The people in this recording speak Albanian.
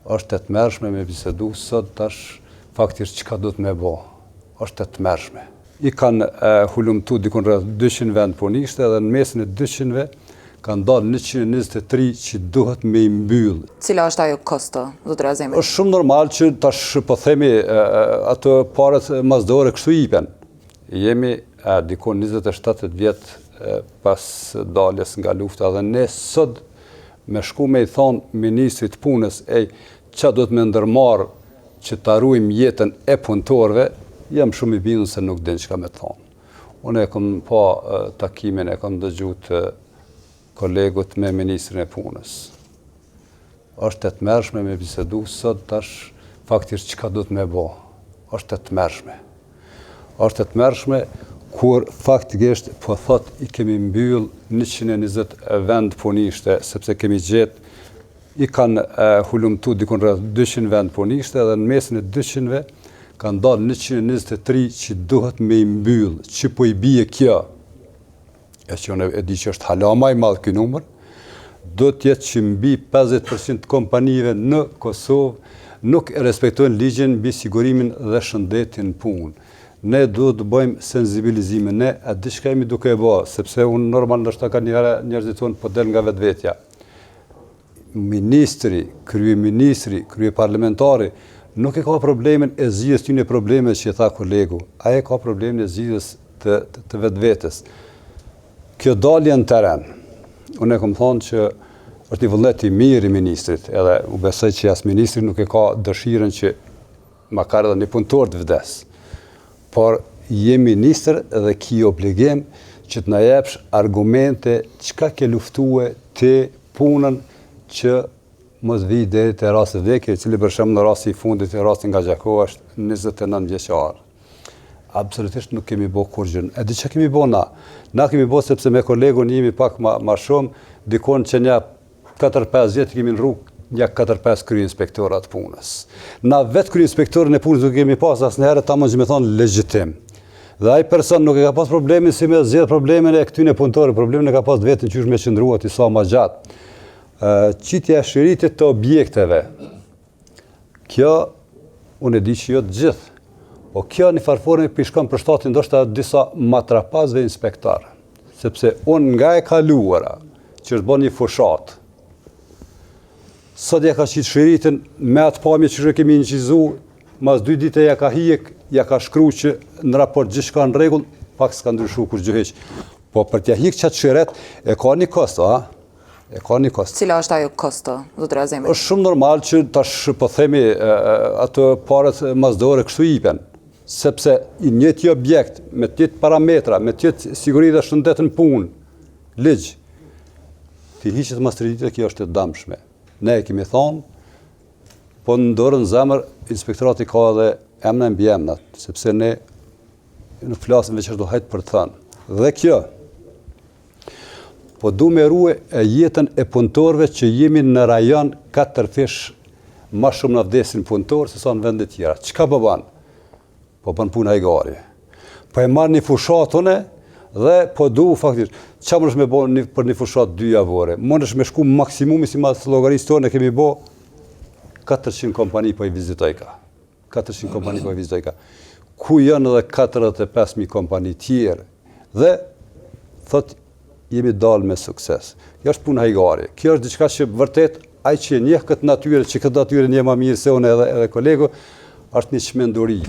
është e tmerrshme me bisedu sot tash faktisht çka do të më bë. Është e tmerrshme. I kanë hulumtu dikun rreth 200 vend punishte dhe në mesin e 200-ve kanë dalë 123 që duhet me i mbyll. Cila është ajo kosto, zotëra Azemi? Është shumë normal që tash po themi ato parat masdore kështu ipen. Jemi dikun 27 vjet pas daljes nga lufta dhe ne sot me shku me i thonë ministrit punës qa do të me ndërmarë që ta ruajmë jetën e punëtorëve, jam shumë i bindur se nuk din çka me thonë. Unë e kam pa takimin, e kam dëgjuar të kolegut me ministrin e punës. Është e tmerrshme me bisedu sot tash faktisht çka do të më bë. Është e tmerrshme. Është e tmerrshme kur faktikisht po thot i kemi mbyll 120 vend punishte, sepse kemi gjetë i kanë hulumtu dikun rreth 200 vend punishte dhe në mesin e 200-ve kanë dalë 123 që duhet me i mbyll, që po i bie kjo. E që unë e di që është hala më i madh ky numër, do të jetë që mbi 50% të kompanive në Kosovë nuk e respektojnë ligjin mbi sigurimin dhe shëndetin punë. Ne duhet të bëjmë sensibilizime, ne diçka jemi duke e bërë, sepse unë normal ndoshta ka njëherë njerëzit tonë po del nga vetvetja. Ministri, kryeministri, kryeparlamentari nuk e ka problemin e zgjidhjes tyne probleme që tha kolegu. Ai ka problemin e zgjidhjes të vetvetes. Kjo dalje në teren. Unë e kam thonë që është një vullnet i mirë i ministrit, edhe u besoj që as ministri nuk e ka dëshirën që makar edhe një punëtor të vdes. Por je ministër dhe ki obligim që të na jepsh argumente çka ke luftue të punën që mos vi deri te rasti vdekje, i cili për shembull në rasti i fundit e rasti nga Gjakova është 29 vjeçar. Absolutisht nuk kemi bë kurrë. E di çka kemi bë na. Na kemi bë sepse me kolegun jemi pak më shumë, dikon që një 4-5 vjet kemi në rrugë një 4-5 kryeinspektorat punës. Na vetë kryeinspektorin e punës nuk kemi pas asnjëherë ta mund të më thonë legjitim. Dhe ai person nuk e ka pas problemin si me zgjedh problemin e këtyne punëtorëve, problemin e ka pas vetën qysh me qëndruat i sa më gjatë. Qitja e shiritit të objekteve. Kjo unë e di që jo të gjithë, po kjo një farforme pishkon për shtatin ndoshta disa matrapazve inspektor, sepse unë nga e kaluara që është bën një fushat. Sot ja ka qitë shiritin me atë pamje që kemi incizu, mas 2 dite ja ka hijek, ja ka shkru që në raport gjithçka në rregull, pak s'ka ndryshu kur gjë hiç. Po për t'ja hik qatë shiret, e ka një kosto, a? E ka një kosto. Cila është ajo kosto, zotëra Azemi? Është shumë normal që tash po themi ato parat masdore kështu ipen, sepse i njëjti objekt, me të njëjtë parametra, me të njëjtë siguri dhe shëndet në punë, ligj, ti hiqet mastriditë, kjo është e dëmshme. Ne e kemi thonë, po në dorën zemër, inspektorati ka edhe emna mbi emnat, sepse ne nuk flasim veç ashtu hajt për të thënë. Dhe kjo, po du me ruaj jetën e punëtorëve që jemi në rajon 4 fish ma shumë në vdesin punëtorë se sa në vendet tjera. Çka po bën? Po bën punë hajgari. Po e marr një fushat une dhe po du faktisht, qa më është me bo për një fushat 2 javore? Më është me shku maksimumi si mas llogarisë tonë kemi bo 400 kompani po i vizitoj ka. 400 kompani po i vizitoj ka. Ku janë edhe 45.000 kompani tjerë? Dhe thot jemi dalë me sukses. Kjo është punë hajgari. Kjo është diçka që vërtet ai që njeh këtë natyrë, që këtë natyrë një më mirë se unë edhe kolegu, është një çmenduri.